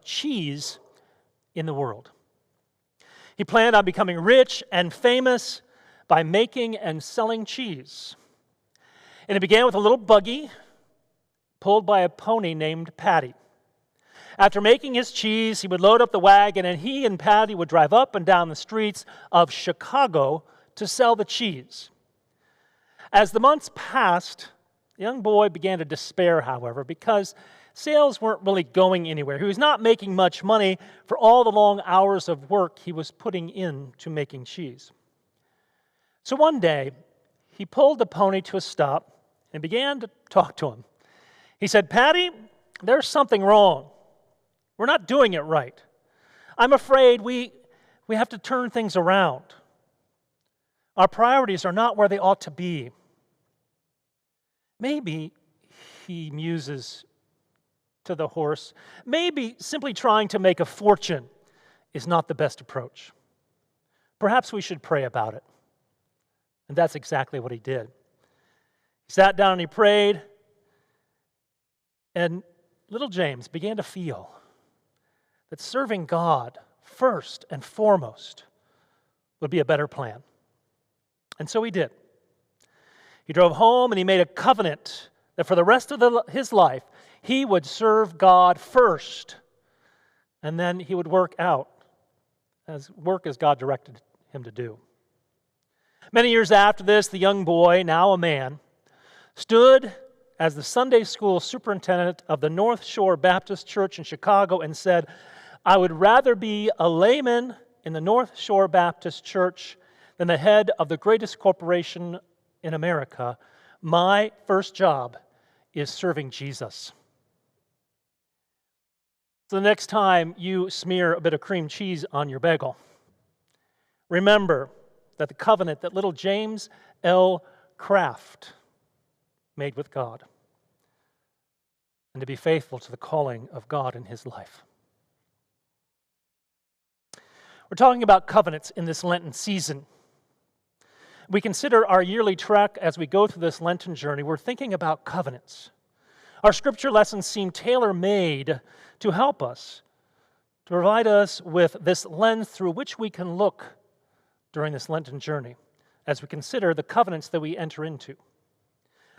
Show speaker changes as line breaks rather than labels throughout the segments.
cheese in the world. He planned on becoming rich and famous by making and selling cheese. And it began with a little buggy pulled by a pony named Patty. After making his cheese, he would load up the wagon, and he and Patty would drive up and down the streets of Chicago to sell the cheese. As the months passed, the young boy began to despair, however, because sales weren't really going anywhere. He was not making much money for all the long hours of work he was putting into making cheese. So one day, he pulled the pony to a stop and began to talk to him. He said, "Patty, there's something wrong. We're not doing it right. I'm afraid we have to turn things around. Our priorities are not where they ought to be." Maybe, he muses to the horse, maybe simply trying to make a fortune is not the best approach. Perhaps we should pray about it. And that's exactly what he did. He sat down and he prayed, and little James began to feel that serving God first and foremost would be a better plan. And so he did. He drove home and he made a covenant that for the rest of his life, he would serve God first, and then he would work as God directed him to do. Many years after this, the young boy, now a man, stood as the Sunday school superintendent of the North Shore Baptist Church in Chicago and said, "I would rather be a layman in the North Shore Baptist Church than the head of the greatest corporation in America. My first job is serving Jesus." So the next time you smear a bit of cream cheese on your bagel, remember that the covenant that little James L. Kraft made with God, and to be faithful to the calling of God in his life. We're talking about covenants in this Lenten season. We consider our yearly trek as we go through this Lenten journey. We're thinking about covenants. Our scripture lessons seem tailor-made to help us, to provide us with this lens through which we can look during this Lenten journey as we consider the covenants that we enter into.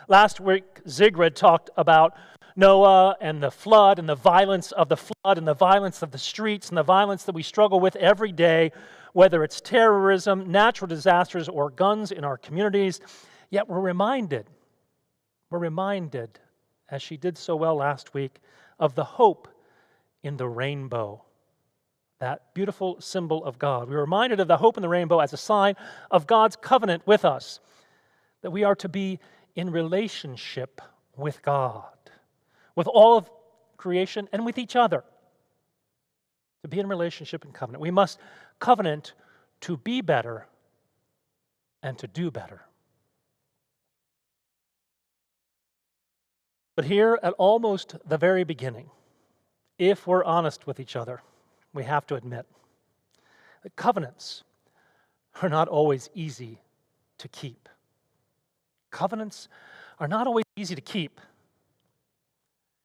Last week, Sigrid talked about Noah and the flood and the violence of the flood and the violence of the streets and the violence that we struggle with every day, whether it's terrorism, natural disasters, or guns in our communities. Yet we're reminded, as she did so well last week, of the hope in the rainbow, that beautiful symbol of God. We're reminded of the hope in the rainbow as a sign of God's covenant with us, that we are to be in relationship with God, with all of creation and with each other. To be in relationship and covenant. We must covenant to be better and to do better. But here at almost the very beginning, if we're honest with each other, we have to admit that covenants are not always easy to keep. Covenants are not always easy to keep.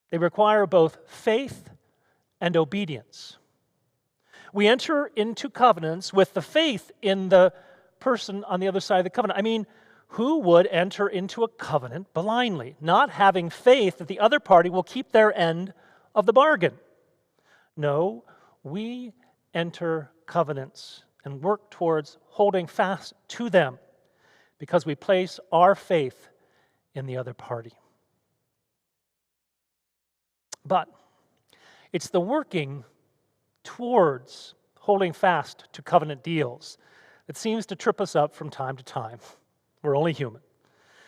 They require both faith and obedience. We enter into covenants with the faith in the person on the other side of the covenant. I mean, who would enter into a covenant blindly, not having faith that the other party will keep their end of the bargain? No, we enter covenants and work towards holding fast to them because we place our faith in the other party. But it's the working towards holding fast to covenant deals that seems to trip us up from time to time. We're only human.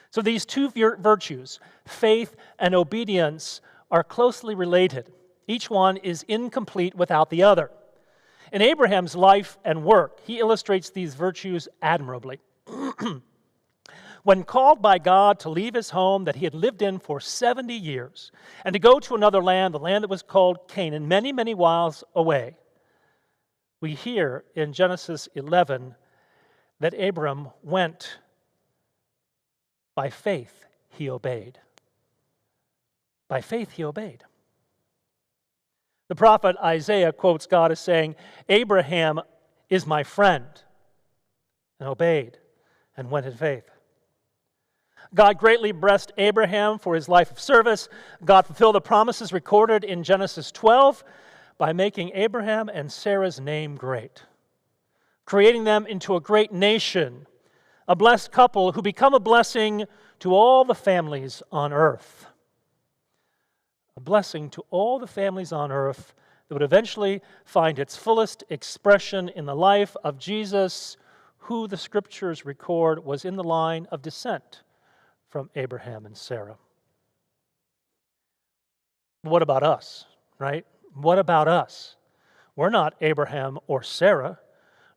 So these two virtues, faith and obedience, are closely related. Each one is incomplete without the other. In Abraham's life and work, he illustrates these virtues admirably. When called by God to leave his home that he had lived in for 70 years and to go to another land, the land that was called Canaan, many, many miles away, we hear in Genesis 11 that Abram went by faith, he obeyed. By faith, he obeyed. The prophet Isaiah quotes God as saying, "Abraham is my friend," and obeyed and went in faith. God greatly blessed Abraham for his life of service. God fulfilled the promises recorded in Genesis 12 by making Abraham and Sarah's name great, creating them into a great nation, a blessed couple who become a blessing to all the families on earth. A blessing to all the families on earth that would eventually find its fullest expression in the life of Jesus, who the Scriptures record was in the line of descent from Abraham and Sarah. What about us, right? What about us? We're not Abraham or Sarah,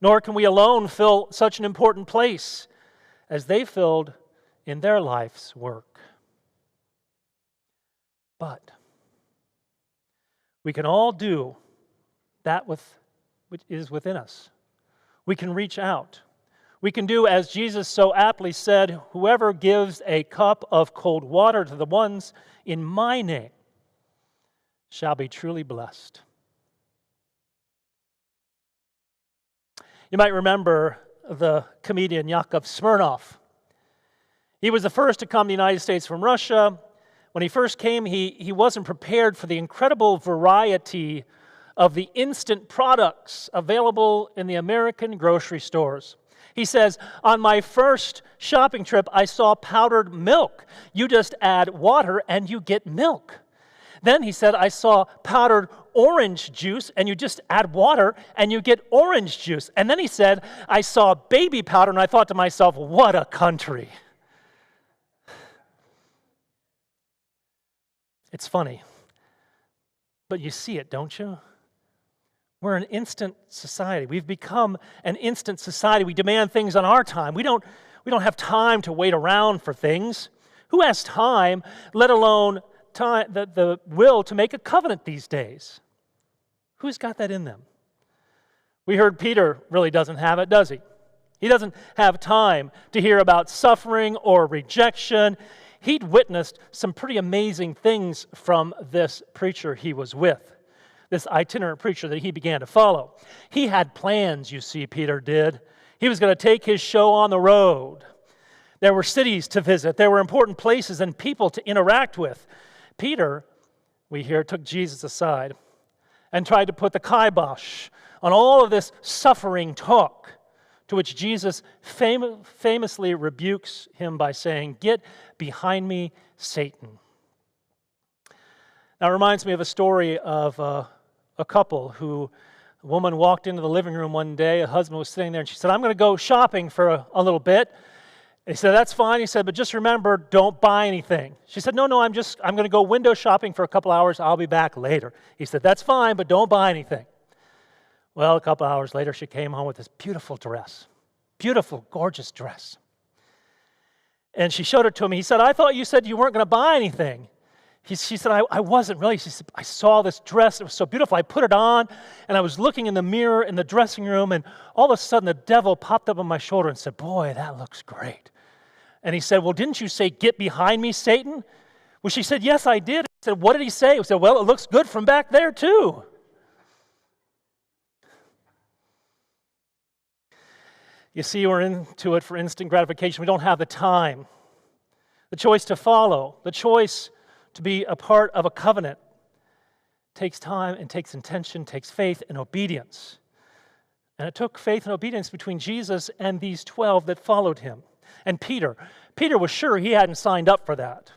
nor can we alone fill such an important place as they filled in their life's work. But we can all do that which is within us. We can reach out. We can do as Jesus so aptly said, "Whoever gives a cup of cold water to the ones in my name shall be truly blessed." You might remember the comedian Yakov Smirnoff. He was the first to come to the United States from Russia. When he first came, he wasn't prepared for the incredible variety of the instant products available in the American grocery stores. He says, "On my first shopping trip, I saw powdered milk. You just add water and you get milk." Then he said, "I saw powdered orange juice, and you just add water and you get orange juice." And then he said, "I saw baby powder, and I thought to myself, what a country." It's funny, but you see it, don't you? We're an instant society. We've become an instant society. We demand things on our time. We don't have time to wait around for things. Who has time, let alone time, the will to make a covenant these days? Who's got that in them? We heard Peter really doesn't have it, does he? He doesn't have time to hear about suffering or rejection. He'd witnessed some pretty amazing things from this preacher he was with, this itinerant preacher that he began to follow. He had plans, you see, Peter did. He was going to take his show on the road. There were cities to visit. There were important places and people to interact with. Peter, we hear, took Jesus aside and tried to put the kibosh on all of this suffering talk, to which Jesus famously rebukes him by saying, "Get behind me, Satan." Now, it reminds me of a story of a couple who, a woman walked into the living room one day, a husband was sitting there, and she said, "I'm going to go shopping for a little bit." He said, "That's fine." He said, "But just remember, don't buy anything." She said, No, I'm going to go window shopping for a couple hours. I'll be back later." He said, "That's fine, but don't buy anything." Well, a couple hours later, she came home with this beautiful dress, beautiful, gorgeous dress. And she showed it to him. He said, "I thought you said you weren't going to buy anything." She said, I wasn't really. She said, "I saw this dress. It was so beautiful. I put it on, and I was looking in the mirror in the dressing room, and all of a sudden the devil popped up on my shoulder and said, 'Boy, that looks great.' And he said, 'Well, didn't you say, 'Get behind me, Satan?'" Well, she said, "Yes, I did." He said, "What did he say?" He said, "Well, it looks good from back there, too." You see, we're into it for instant gratification. We don't have the time. The choice to follow, the choice to be a part of a covenant takes time and takes intention, takes faith and obedience. And it took faith and obedience between Jesus and these 12 that followed him. And Peter was sure he hadn't signed up for that,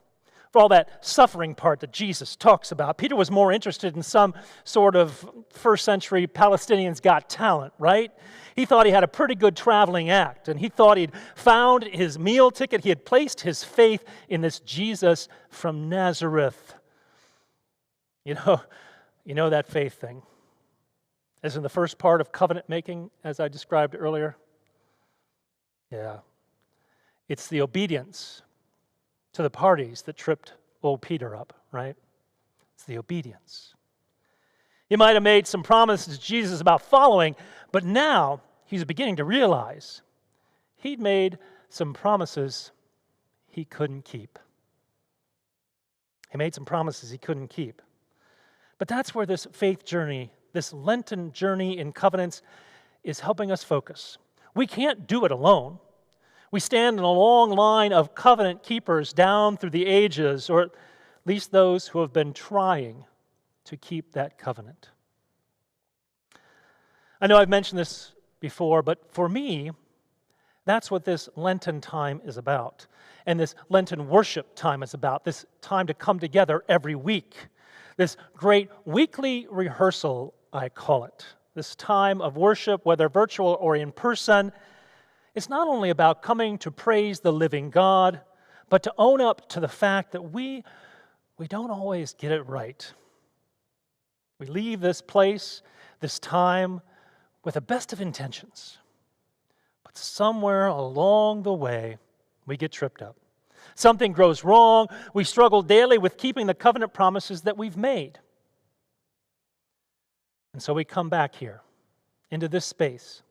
for all that suffering part that Jesus talks about. Peter was more interested in some sort of first century Palestinians Got Talent, right? He thought he had a pretty good traveling act, and he thought he'd found his meal ticket. He had placed his faith in this Jesus from Nazareth. You know that faith thing. As in the first part of covenant making, as I described earlier. Yeah. It's the obedience to the parties that tripped old Peter up, right? It's the obedience. He might have made some promises to Jesus about following, but now he's beginning to realize he'd made some promises he couldn't keep. He made some promises he couldn't keep. But that's where this faith journey, this Lenten journey in covenants, is helping us focus. We can't do it alone. We stand in a long line of covenant keepers down through the ages, or at least those who have been trying to keep that covenant. I know I've mentioned this before, but for me, that's what this Lenten time is about. And this Lenten worship time is about, this time to come together every week. This great weekly rehearsal, I call it. This time of worship, whether virtual or in person, it's not only about coming to praise the living God, but to own up to the fact that we don't always get it right. We leave this place, this time, with the best of intentions. But somewhere along the way, we get tripped up. Something goes wrong. We struggle daily with keeping the covenant promises that we've made. And so we come back here into this space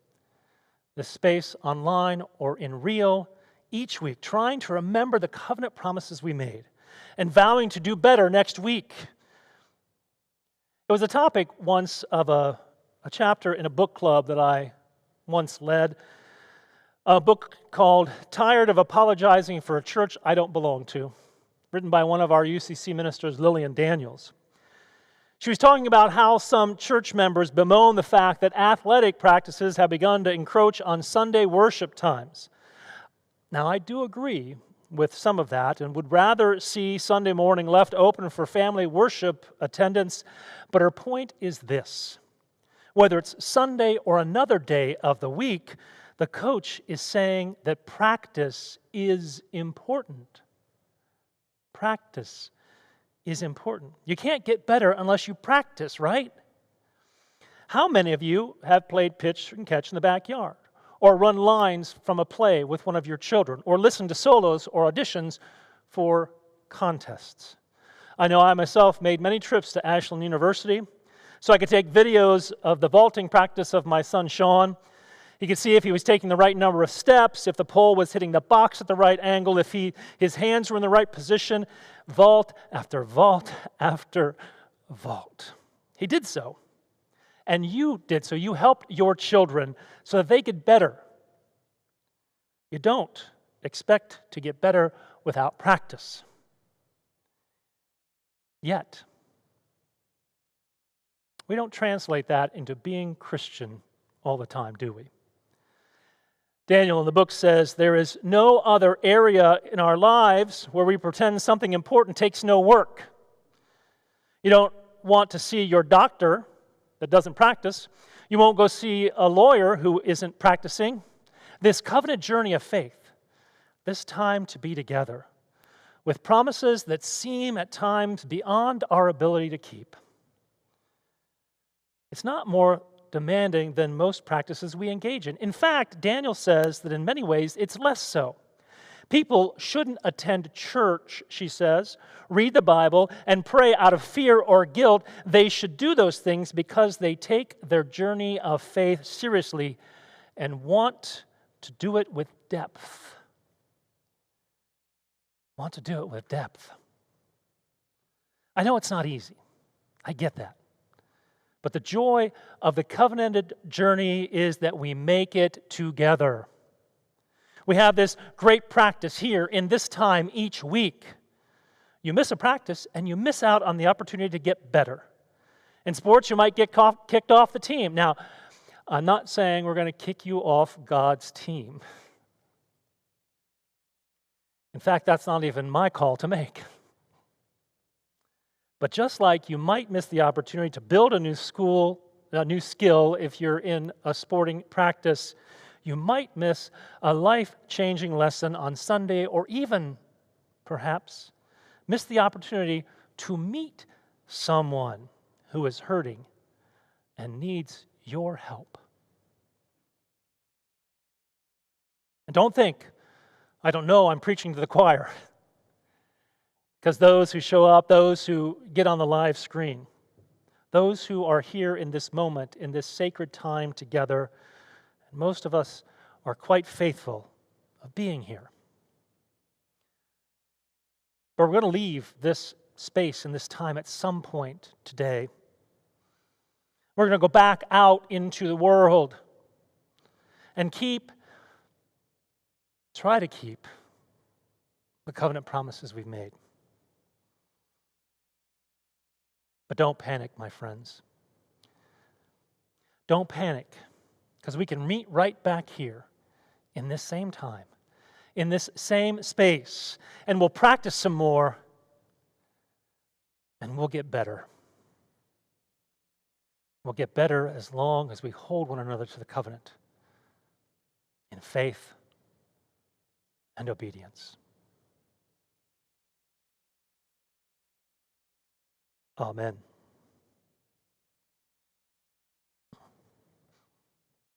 online or in real, each week, trying to remember the covenant promises we made and vowing to do better next week. It was a topic once of a chapter in a book club that I once led, a book called Tired of Apologizing for a Church I Don't Belong to, written by one of our UCC ministers, Lillian Daniels. She was talking about how some church members bemoan the fact that athletic practices have begun to encroach on Sunday worship times. Now, I do agree with some of that and would rather see Sunday morning left open for family worship attendance, but her point is this. Whether it's Sunday or another day of the week, the coach is saying that practice is important. Practice is important. You can't get better unless you practice, right? How many of you have played pitch and catch in the backyard, or run lines from a play with one of your children, or listened to solos or auditions for contests? I know I myself made many trips to Ashland University so I could take videos of the vaulting practice of my son Sean. He could see if he was taking the right number of steps, if the pole was hitting the box at the right angle, if his hands were in the right position, vault after vault after vault. He did so. And you did so. You helped your children so that they get better. You don't expect to get better without practice. Yet, we don't translate that into being Christian all the time, do we? Daniel in the book says, there is no other area in our lives where we pretend something important takes no work. You don't want to see your doctor that doesn't practice. You won't go see a lawyer who isn't practicing. This covenant journey of faith, this time to be together, with promises that seem at times beyond our ability to keep. It's not more demanding than most practices we engage in. In fact, Daniel says that in many ways it's less so. People shouldn't attend church, she says, read the Bible, and pray out of fear or guilt. They should do those things because they take their journey of faith seriously and want to do it with depth. Want to do it with depth. I know it's not easy. I get that. But the joy of the covenanted journey is that we make it together. We have this great practice here in this time each week. You miss a practice and you miss out on the opportunity to get better. In sports, you might get kicked off the team. Now, I'm not saying we're going to kick you off God's team. In fact, that's not even my call to make. But just like you might miss the opportunity to build a new skill if you're in a sporting practice, you might miss a life-changing lesson on Sunday, or even, perhaps, miss the opportunity to meet someone who is hurting and needs your help. And don't think, I don't know, I'm preaching to the choir. Because those who show up, those who get on the live screen, those who are here in this moment, in this sacred time together, and most of us are quite faithful of being here. But we're going to leave this space and this time at some point today. We're going to go back out into the world and try to keep the covenant promises we've made. But don't panic, my friends. Don't panic, because we can meet right back here in this same time, in this same space, and we'll practice some more, and we'll get better. We'll get better as long as we hold one another to the covenant in faith and obedience. Amen.